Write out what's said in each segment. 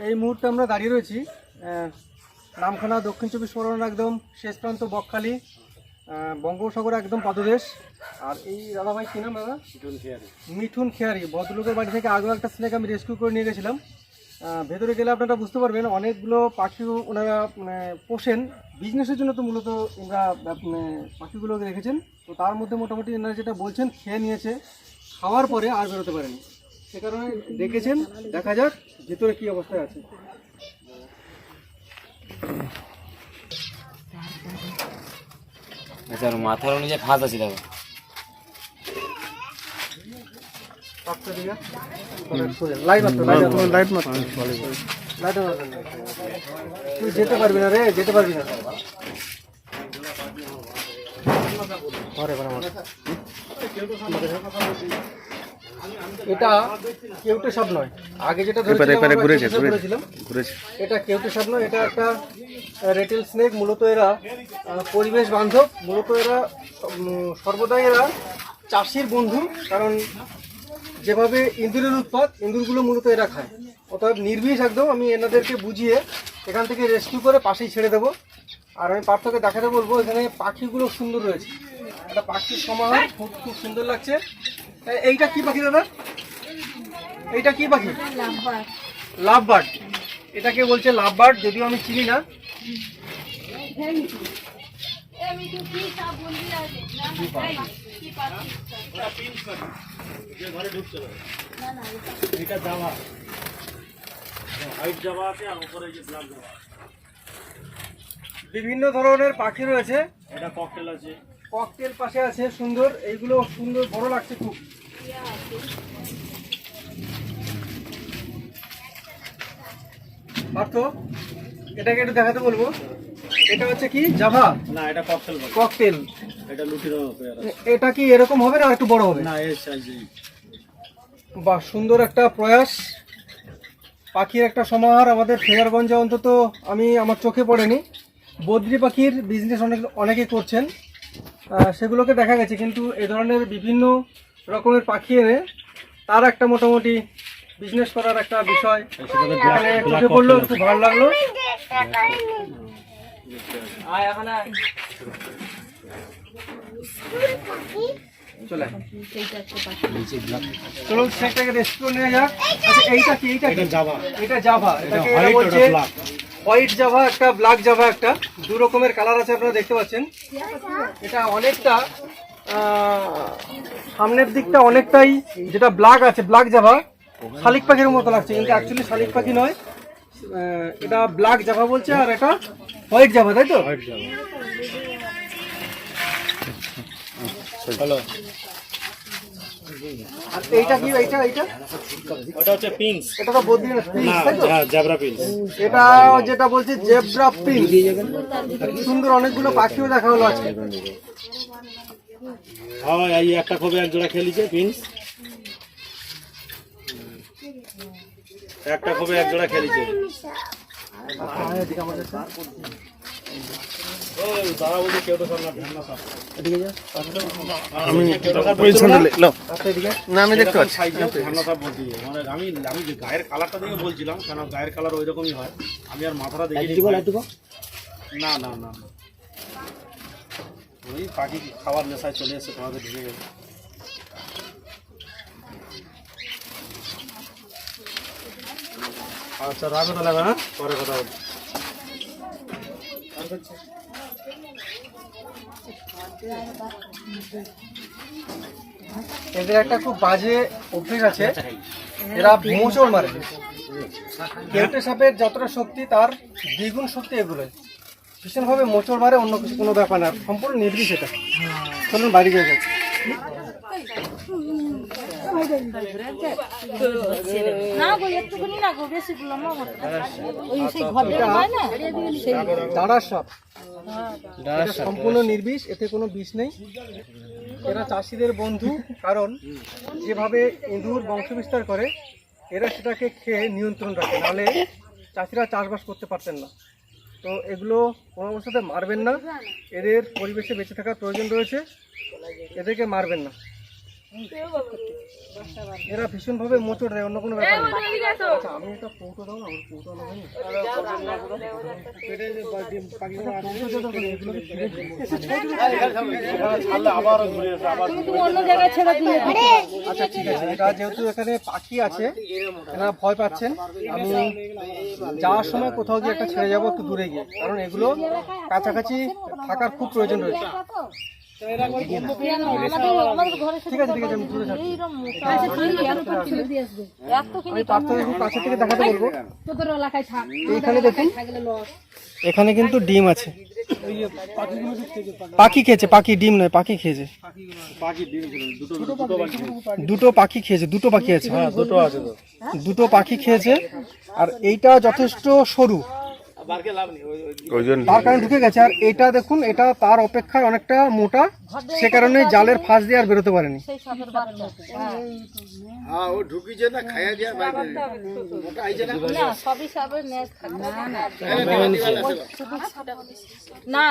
এই মুহূর্তে আমরা দাঁড়িয়ে রয়েছি নামখানা দক্ষিণ চব্বিশ পরগনার একদম শেষ প্রান্ত বকখালি, বঙ্গোপসাগর একদম পাদদেশ। আর এই দাদাভাই কী নাম দাদা? মিঠুন খেয়ারি। ভদ্রলোকের বাড়ি থেকে আগেও একটা স্নেক আমি রেস্কিউ করে নিয়ে গেছিলাম। ভেতরে গেলে আপনারা বুঝতে পারবেন অনেকগুলো পাখি ওনারা পোষেন বিজনেসের জন্য, তো মূলত ওনারা পাখিগুলোকে রেখেছেন। তো তার মধ্যে মোটামুটি এনারা যেটা বলছেন খেয়ে নিয়েছে, খাওয়ার পরে আর বেরোতে পারেনি, সে কারণে দেখেছেন। দেখা যাক ভেতরে কী অবস্থায় আছে। আচ্ছা, মাথার অনুযায়ী ফাঁস আছে দেখো। তুই যেতে পারবি না রে, যেতে পারবি না। এটা কেউটে সাপ নয়, আগে যেটা ধরেছিলাম এটা কেউটে সাপ নয়, এটা একটা রেটেল স্নেক। মূলত এরা পরিবেশ বান্ধব, মূলত এরা সর্বদাই এরা চাষির বন্ধু। কারণ যেভাবে ইঁদুরের উৎপাত, ইঁদুরগুলো মূলত এরা খায়। অতএব নির্বিষ একদম আমি এনাদেরকে বুঝিয়ে এখান থেকে রেস্কিউ করে পাশেই ছেড়ে দেবো। আর আমি পার্থকে দেখাতে বলবো এখানে পাখিগুলো সুন্দর রয়েছে, একটা পাখির সমাহার, খুব খুব সুন্দর লাগছে। এইটা কি পাখি দাদা? এইটা কি পাখি? Love bird. এটাকে বলছে লাভ বার্ড, যদিও আমি চিনি না। বিভিন্ন ধরনের পাখি রয়েছে। এটা ককটেল আছে, ককটেল পাশে আছে সুন্দর, এইগুলো সুন্দর বড় লাগছে খুব। পার্থ এটাকে একটু দেখাতে বলবো। এটা হচ্ছে কি জাভা? না এটা ককটেল। ককটেল। এটা লুটির। এটা কি এরকম হবে না একটু বড় হবে? না এর সাইজই। বাহ, সুন্দর একটা প্রয়াস। পাখির একটা সমাহার আমাদের ফেয়ারগঞ্জে অন্তত আমি আমার চোখে পড়েনি। বদ্রি পাখির বিজনেস অনেকেই করছেন, সেগুলোকে দেখা গেছে, কিন্তু এ ধরনের বিভিন্ন রকমের পাখি এনে তার একটা মোটামুটি বিজনেস করার একটা বিষয় এখানে চোখে পড়লো, খুব ভালো লাগলো। চলুন সেটাকে রেস্কিউ নিয়ে যাক। আচ্ছা এইটা কি? এইটা জাভা। এটা জাভা, এটাকে এরা বলছে হোয়াইট জাভা, একটা ব্ল্যাক জাভা, একটা দু রকমের কালার আছে আপনারা দেখতে পাচ্ছেন। এটা অনেকটা সামনের দিকটা অনেকটাই যেটা ব্ল্যাক আছে, ব্ল্যাক জাভা শালিক পাখির মতো লাগছে, কিন্তু অ্যাকচুয়ালি শালিক পাখি নয়, এটা ব্ল্যাক জাভা বলছে। আর এটা হোয়াইট জাভা, তাই তো? হ্যালো। আর এইটা কি? এইটা ওটা হচ্ছে পিঙ্কস। এটা তো বদ্রি না, পিঙ্কস, তাই তো? হ্যাঁ, জেব্রা পিঙ্কস। এটা যেটা বলছে জেব্রা পিঙ্কস। সুন্দর অনেকগুলো পাখিও দেখা হলো আজকে। হ্যাঁ, এই একটা খোপে এক জোড়া খেলিছে পিঙ্কস। একটা খোপে এক জোড়া খেলিছে। দাঁড়া বলছে কেউ তো সব না, ধ্যান না সব। আমি দেখতে পাচ্ছি মানে আমি যে গায়ের কালারটা দেখে বলছিলাম, কেন গায়ের কালার ওই রকমই হয়। আমি আর মাথাটা দেখি না না না, ওই পাখি খাবার নেশায় চলে এসে তোমাদের ঢুকে গেছে। আচ্ছা রাখো তাহলে, হ্যাঁ পরে কথা বলছি। এদের একটা খুব বাজে অভ্যেস আছে, এরা মোচড় মারে। কেউটে সাপের যতটা শক্তি তার দ্বিগুণ শক্তি এগুলো, ভীষণভাবে মোচড় মারে। অন্য কিছু কোনো ব্যাপার না, সম্পূর্ণ নির্বিষ এটা। চলুন বাড়ি গিয়ে যাচ্ছে। দাঁড়ার সাপ সম্পূর্ণ নির্বিষ, এতে কোনো বিষ নেই। এরা চাষিদের বন্ধু, কারণ যেভাবে ইঁদুর বংশবিস্তার করে এরা সেটাকে খেয়ে নিয়ন্ত্রণ রাখে, নাহলে চাষিরা চাষবাস করতে পারতেন না। তো এগুলো কোনো অবস্থাতে মারবেন না, এদের পরিবেশে বেঁচে থাকার প্রয়োজন রয়েছে, এদেরকে মারবেন না। এরা ভীষণভাবে মোচড় দেয়, অন্য কোনো ব্যাপার নেই। আচ্ছা, আমি একটা কৌটো দাও না, আমার কৌটো আনা হয়নি। আচ্ছা ঠিক আছে, এটা যেহেতু এখানে পাখি আছে, এনারা ভয় পাচ্ছেন, আমি যাওয়ার সময় কোথাও গিয়ে একটা ছেড়ে যাবো একটু দূরে গিয়ে, কারণ এগুলো কাছাকাছি থাকার খুব প্রয়োজন রয়েছে। ঠিক আছে ঠিক আছে, আমি দূরে থাকছি। আমি পার্থকে খুব কাছে থেকে দেখাতে বলবো। এইখানে দেখুন, এখানে কিন্তু ডিম আছে। পাখি খেয়েছে, পাখি ডিম নয়, পাখি খেয়েছে। দুটো পাখি খেয়েছে, দুটো পাখি আছে। হ্যাঁ দুটো আছে, দুটো পাখি খেয়েছে। আর এইটা যথেষ্ট সরু, তার কারণে ঢুকে গেছে। আর এটা দেখুন, এটা তার অপেক্ষায় অনেকটা মোটা, সে কারণে জালের ফাঁস দিয়ে আর বেরোতে পারেনি। না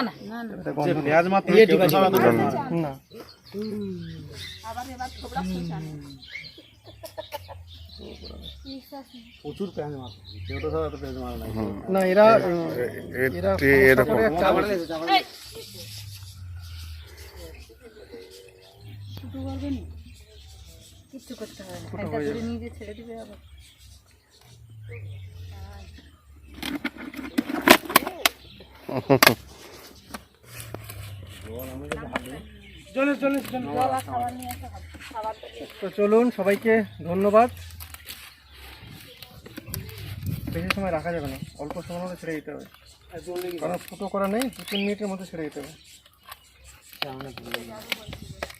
প্রচুর পেঁয়াজ মাছ, কেউ তো এত পেঁয়াজ মারা নাই। না, এরা এরকম কিচ্ছু করতে হবে না, একটা করে নিয়ে গিয়ে ছেড়ে দিবে আবার। তো চলুন, সবাইকে ধন্যবাদ। বেশি সময় রাখা যাবে না, অল্প সময়ের মধ্যে ছেড়ে দিতে হবে, কারণ ফুটো করা নেই, 2-3 মিনিটের মধ্যে ছেড়ে দিতে হবে।